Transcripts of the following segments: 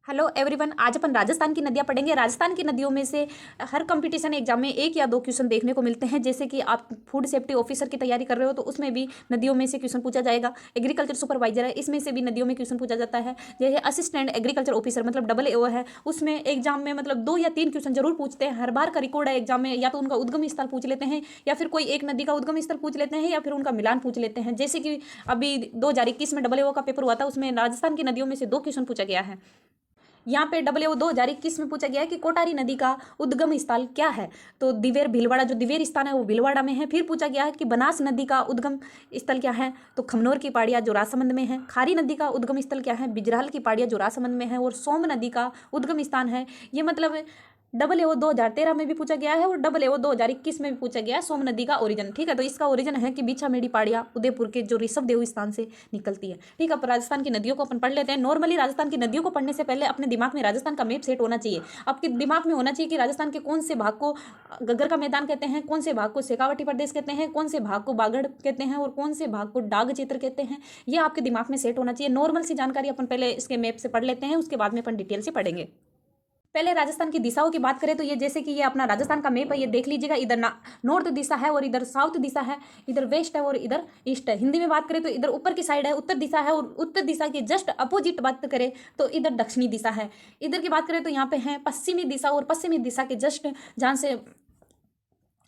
Hello everyone, आज अपन राजस्थान की नदियां पढ़ेंगे। राजस्थान की नदियों में से हर कंपटीशन एग्जाम में एक या दो क्वेश्चन देखने को मिलते हैं। जैसे कि आप फूड सेफ्टी ऑफिसर की तैयारी कर रहे हो तो उसमें भी नदियों में से क्वेश्चन पूछा जाएगा। एग्रीकल्चर सुपरवाइजर है, इसमें से भी नदियों में क्वेश्चन पूछा जाता है। जैसे असिस्टेंट एग्रीकल्चर ऑफिसर मतलब डबल एओ है, उसमें एग्जाम में मतलब 2 या 3 क्वेश्चन जरूर पूछते हैं। हर बार का रिकॉर्ड है एग्जाम में, या तो उनका उद्गम स्थल पूछ लेते हैं या फिर कोई एक नदी का उद्गम स्थल पूछ लेते हैं या फिर उनका मिलान पूछ लेते हैं। जैसे कि अभी 2021 में डबल एओ का पेपर हुआ था, उसमें राजस्थान की नदियों में से 2 क्वेश्चन पूछा गया है। यहाँ पे डब्ल्यू 2021 में पूछा गया है कि कोटारी नदी का उद्गम स्थल क्या है। तो दिवेर भीलवाड़ा, जो दिवेर स्थान है वो भीलवाड़ा में है। फिर पूछा गया है कि बनास नदी का उद्गम स्थल क्या है, तो खमनोर की पहाड़ियाँ जो राजसमंद में है। खारी नदी का उद्गम स्थल क्या है, बिजराल की पहाड़ियाँ जो राजसमंद में है। और सोम नदी का उद्गम स्थान है, ये मतलब डबल एओ 2013 में भी पूछा गया है और डबल एओ 2021 में भी पूछा गया है सोम नदी का ओरिजिन। ठीक है, तो इसका ओरिजिन है कि बीछामेड़ी पहाड़ियाँ उदयपुर के जो ऋषभ देव स्थान से निकलती है। ठीक है, अब राजस्थान की नदियों को अपन पढ़ लेते हैं। नॉर्मली राजस्थान की नदियों को पढ़ने से पहले अपने दिमाग में राजस्थान का मैप सेट होना चाहिए। आपके दिमाग में होना चाहिए कि राजस्थान के कौन से भाग को गग्गर का मैदान कहते हैं, कौन से भाग को शेखावाटी प्रदेश कहते हैं, कौन से भाग को बागड़ कहते हैं और कौन से भाग को डाग क्षेत्र कहते हैं। ये आपके दिमाग में सेट होना चाहिए। नॉर्मल सी जानकारी अपन पहले इसके मैप से पढ़ लेते हैं, उसके बाद में अपन डिटेल से पढ़ेंगे। पहले राजस्थान की दिशाओं की बात करें तो ये जैसे कि ये अपना राजस्थान का मैप है, ये देख लीजिएगा। इधर नॉर्थ दिशा है और इधर साउथ दिशा है, इधर वेस्ट है और इधर ईस्ट है। हिंदी में बात करें तो इधर ऊपर की साइड है उत्तर दिशा है, और उत्तर दिशा के जस्ट अपोजिट बात करें तो इधर दक्षिणी दिशा है। इधर की बात करें तो यहाँ पे है पश्चिमी दिशा, और पश्चिमी दिशा के जस्ट जहाँ से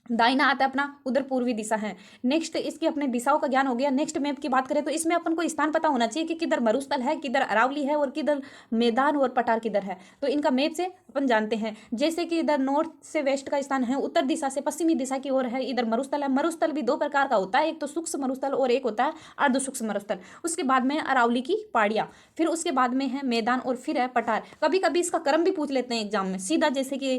दाहिना आता है अपना, उधर पूर्वी दिशा है। नेक्स्ट इसकी अपने दिशाओं का ज्ञान हो गया। नेक्स्ट मैप की बात करें तो इसमें अपन को स्थान पता होना चाहिए कि किधर मरुस्थल है, किधर अरावली है और किधर मैदान और पठार किधर है। तो इनका मैप से अपन जानते हैं। जैसे कि इधर नॉर्थ से वेस्ट का स्थान है, उत्तर दिशा से पश्चिमी दिशा की ओर है, इधर मरुस्थल है। मरुस्थल भी 2 प्रकार का होता है, एक तो सूक्ष्म मरुस्थल और एक होता है अर्ध सूक्ष्म मरुस्थल। उसके बाद में अरावली की पहाड़ियाँ, फिर उसके बाद में है मैदान और फिर है पठार। कभी कभी इसका क्रम भी पूछ लेते हैं एग्जाम में सीधा। जैसे कि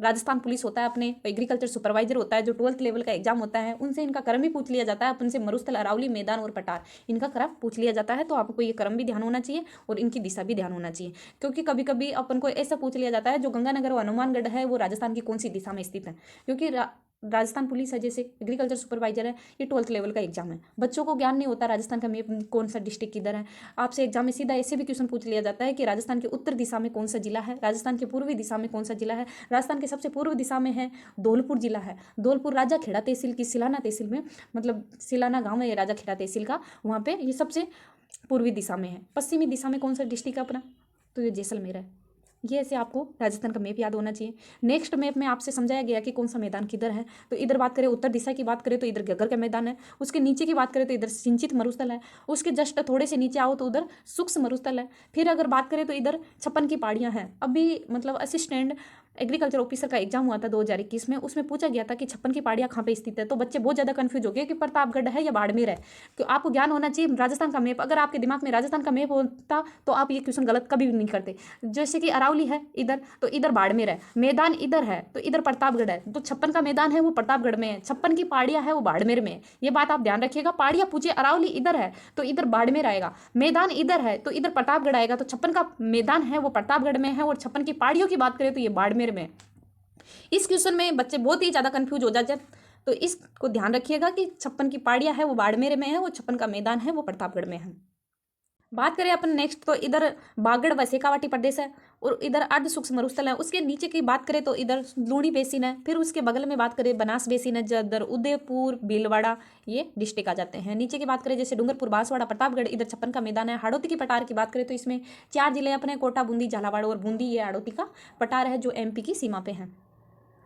राजस्थान पुलिस होता है, अपने एग्रीकल्चर सुपरवाइजर होता है जो 12th लेवल का एग्जाम होता है, उनसे इनका क्रम भी पूछ लिया जाता है। अपन से मरुस्थल, अरावली, मैदान और पठार, इनका क्रम पूछ लिया जाता है। तो आपको ये क्रम भी ध्यान होना चाहिए और इनकी दिशा भी ध्यान होना चाहिए, क्योंकि कभी कभी अपन को ऐसा पूछ लिया जाता है जो गंगानगर और हनुमानगढ़ है वो राजस्थान की कौन सी दिशा में स्थित है। क्योंकि राजस्थान पुलिस है, जैसे एग्रीकल्चर सुपरवाइजर है, ये 12th लेवल का एग्जाम है। बच्चों को ज्ञान नहीं होता राजस्थान का मैप कौन सा डिस्ट्रिक्ट किधर है। आपसे एग्जाम में सीधा ऐसे भी क्वेश्चन पूछ लिया जाता है कि राजस्थान के उत्तर दिशा में कौन सा जिला है, राजस्थान के पूर्वी दिशा में कौन सा जिला है। राजस्थान के सबसे पूर्व दिशा में है धौलपुर जिला है। धौलपुर राजाखेड़ा तहसील की सिलाना तहसील में, मतलब सिलाना गाँव है ये राजाखेड़ा तहसील का, वहाँ पे ये सबसे पूर्वी दिशा में है। पश्चिमी दिशा में कौन सा डिस्ट्रिक्ट है अपना, तो ये जैसलमेर है। ये ऐसे आपको राजस्थान का मैप याद होना चाहिए। नेक्स्ट मैप में आपसे समझाया गया कि कौन सा मैदान किधर है। तो इधर बात करें उत्तर दिशा की बात करें तो इधर गग्गर का मैदान है। उसके नीचे की बात करें तो इधर सिंचित मरुस्थल है। उसके जस्ट थोड़े से नीचे आओ तो उधर सूक्ष्म मरुस्थल है। फिर अगर बात करें तो इधर छप्पन की पहाड़ियाँ हैं। अभी मतलब असिस्टेंट एग्रीकल्चर ऑफिसर का एग्जाम हुआ था 2021 में, उसमें पूछा गया था कि छप्पन की पहाड़ियाँ कहाँ पे स्थित है। तो बच्चे बहुत ज़्यादा कंफ्यूज हो गए कि प्रतापगढ़ है या बाड़मेर है। तो आपको ज्ञान होना चाहिए राजस्थान का मैप। अगर आपके दिमाग में राजस्थान का मैप होता तो आप ये क्वेश्चन गलत कभी भी नहीं करते। जैसे कि अरावली है इधर, तो इधर बाड़मेर है। मैदान इधर है तो इधर प्रतापगढ़ है। तो छप्पन का मैदान है वो प्रतापगढ़ में है, छप्पन की पहाड़ियाँ है वो बाड़मेर में है। ये बात आप ध्यान रखिएगा। पहाड़ियाँ पूछे अरावली इधर है तो इधर बाड़मेर आएगा, मैदान इधर है तो इधर प्रतापगढ़ आएगा। तो छप्पन का मैदान है वो प्रतापगढ़ में है और छप्पन की पहाड़ियों की बात करें तो ये बाड़मेर में। इस क्वेश्चन में बच्चे बहुत ही ज़्यादा कंफ्यूज हो जाते हैं, तो इसको ध्यान रखिएगा कि छप्पन की पहाड़ियाँ है वो बाड़मेर में है और छप्पन का मैदान है वो प्रतापगढ़ में है। बात करें अपन नेक्स्ट तो इधर बागड़ व शेखावाटी प्रदेश है और इधर अर्ध सूक्ष्म मरुस्थल है। उसके नीचे की बात करें तो इधर लूणी बेसिन है। फिर उसके बगल में बात करें बनास बेसिन है, इधर उदयपुर, भीलवाड़ा ये डिस्ट्रिक्ट आ जाते हैं। नीचे की बात करें जैसे डूंगरपुर, बांसवाड़ा, प्रतापगढ़, इधर छप्पन का मैदान है। हाड़ौती की पठार की बात करें तो इसमें 4 जिले अपने कोटा, बूंदी, झालावाड़ और बूंदी, ये हाड़ौती का पठार है जो एमपी की सीमा पे है।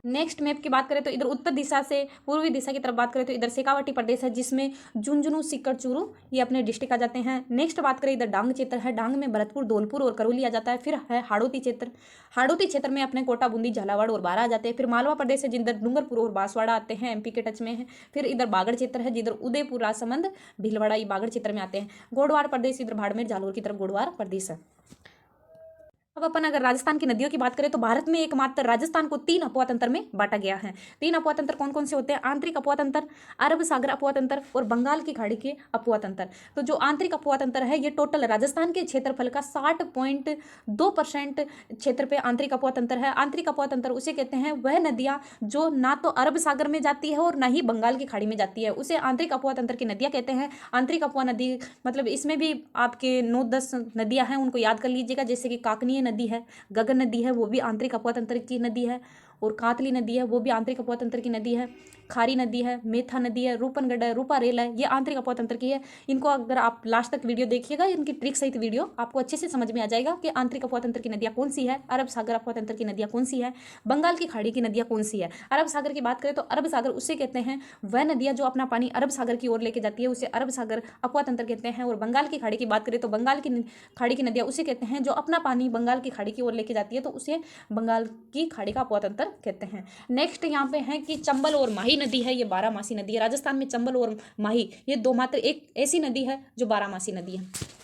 नेक्स्ट मैप की बात करें तो इधर उत्तर दिशा से पूर्वी दिशा की तरफ बात करें तो इधर शेखावाटी प्रदेश है, जिसमें झुंझुनू, सीकर, चूरू ये अपने डिस्ट्रिक्ट आ जाते हैं। नेक्स्ट बात करें इधर डांग क्षेत्र है, डांग में भरतपुर, धौलपुर और करौली आ जाता है। फिर है हाड़ौती क्षेत्र, हाड़ौती क्षेत्र में अपने कोटा, बूंदी, झालावाड़ और बारा आ जाते हैं। फिर मालवा प्रदेश है जिधर डूंगरपुर और बांसवाड़ा आते हैं, एमपी के टच में है। फिर इधर बागड़ क्षेत्र है जिधर उदयपुर, राजसमंद, भीलवाड़ा ये बागड़ क्षेत्र में आते हैं। गोडवार प्रदेश इधर बाड़मेर, झालोर की तरफ गोडवार प्रदेश है। अब अपन अगर राजस्थान की नदियों की बात करें तो भारत में एकमात्र राजस्थान को 3 अपवातंत्र में बांटा गया है। 3 अपवातंत्र कौन कौन से होते हैं? आंतरिक अपवातंत्र, अरब सागर अपवातंत्र और बंगाल की खाड़ी के अपवातंत्र। तो जो आंतरिक अपवातंत्र है ये टोटल राजस्थान के क्षेत्रफल का 60.2% क्षेत्र पे आंतरिक अपवातंत्र है। आंतरिक अपवातंत्र उसे कहते हैं वह नदियां जो ना तो अरब सागर में जाती है और ना ही बंगाल की खाड़ी में जाती है, उसे आंतरिक अपवातंत्र की नदियां कहते हैं। आंतरिक अपवा नदी मतलब इसमें भी आपके 9-10 नदियां हैं, उनको याद कर लीजिएगा। जैसे कि काकनीय नदी है, गगन नदी है, वो भी आंतरिक अफवाह तंत्र की नदी है, और कांतली नदी है, वो भी आंतरिक अफवाह तंत्र की नदी है, खारी नदी है, मेथा नदी है, रूपनगढ़ है, रूपा रेल है, ये आंतरिक अफवाह तंत्र की है। इनको अगर आप लास्ट तक वीडियो देखिएगा, इनकी ट्रिक सहित वीडियो, आपको अच्छे से समझ में आ जाएगा कि आंतरिक अफवाह तंत्र की नदियाँ कौन सी है, अरब सागर अफवाह तंत्र की नदियाँ कौन सी है, बंगाल की खाड़ी की नदियाँ कौन सी है। अरब सागर की बात करें तो अरब सागर उससे कहते हैं वह नदियाँ जो अपना पानी अरब सागर की ओर लेके जाती है, उसे अरब सागर अफवाह तंत्र कहते हैं। और बंगाल की खाड़ी की बात करें तो बंगाल की खाड़ी की नदियाँ उसे कहते हैं जो अपना पानी बंगाल की खाड़ी की ओर लेके जाती है, तो उसे बंगाल की खाड़ी का अफवाह तंत्र कहते हैं। नेक्स्ट यहाँ पे है कि चंबल और माही नदी है, ये 12 मासी नदी है। राजस्थान में चंबल और माही ये दो मात्र एक ऐसी नदी है जो 12 मासी नदी है।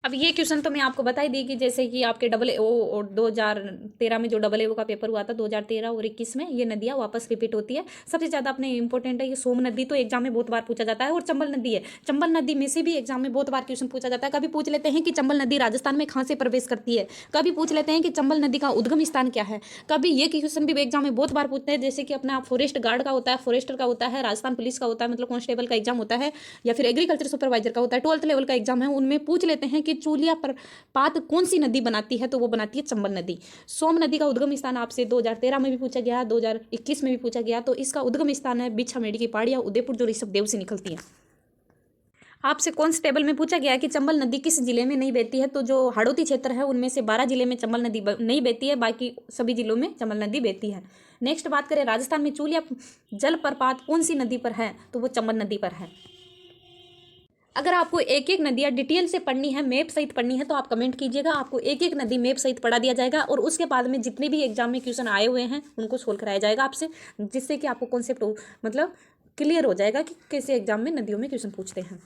अब ये क्वेश्चन तो मैं आपको बता ही दी कि जैसे कि आपके डबल ओ और 2013 में जो डबल एओ का पेपर हुआ था 2013 और 21 में, ये नदियाँ वापस रिपीट होती है। सबसे ज़्यादा अपने इंपॉर्टेंट है ये सोम नदी, तो एग्जाम में बहुत बार पूछा जाता है, और चंबल नदी है। चंबल नदी में से भी एग्जाम में बहुत बार क्वेश्चन पूछा जाता है। कभी पूछ लेते हैं कि चंबल नदी राजस्थान में कहाँ से प्रवेश करती है, कभी पूछ लेते हैं कि चंबल नदी का उद्गम स्थान क्या है, कभी ये क्वेश्चन भी एग्जाम में बहुत बार पूछते हैं, जैसे कि अपना फॉरेस्ट गार्ड का होता है, फॉरेस्टर का होता है, राजस्थान पुलिस का होता है, मतलब कांस्टेबल का एग्जाम होता है, या फिर एग्रीकल्चर सुपरवाइजर का होता है, 12th लेवल का एग्जाम है, उनमें पूछ लेते हैं कि चूलिया पर पात कौन सी नदी बनाती है, तो वो बनाती है चंबल नदी। सोम नदी का उद्गम स्थान आपसे 2013 में भी पूछा गया, 2021 में भी पूछा गया, तो इसका उद्गम स्थान है बिछामेड़ी की पहाड़ियाँ, उदयपुर, जो ऋषभ देव से निकलती है। आपसे कांस्टेबल में पूछा गया है कि चंबल नदी किस जिले में नहीं बहती है, तो जो हाड़ौती क्षेत्र है उनमें से 12 जिले में चंबल नदी नहीं बहती है, बाकी सभी जिलों में चंबल नदी बहती है। नेक्स्ट बात करें राजस्थान में चूलिया जलप्रपात कौन सी नदी पर है, तो वो चंबल नदी पर है। अगर आपको एक एक नदियाँ डिटेल से पढ़नी है, मैप सहित पढ़नी है, तो आप कमेंट कीजिएगा, आपको एक एक नदी मैप सहित पढ़ा दिया जाएगा, और उसके बाद में जितने भी एग्जाम में क्वेश्चन आए हुए हैं उनको सोल्व कराया जाएगा आपसे, जिससे कि आपको कॉन्सेप्ट मतलब क्लियर हो जाएगा कि कैसे एग्जाम में नदियों में क्वेश्चन पूछते हैं।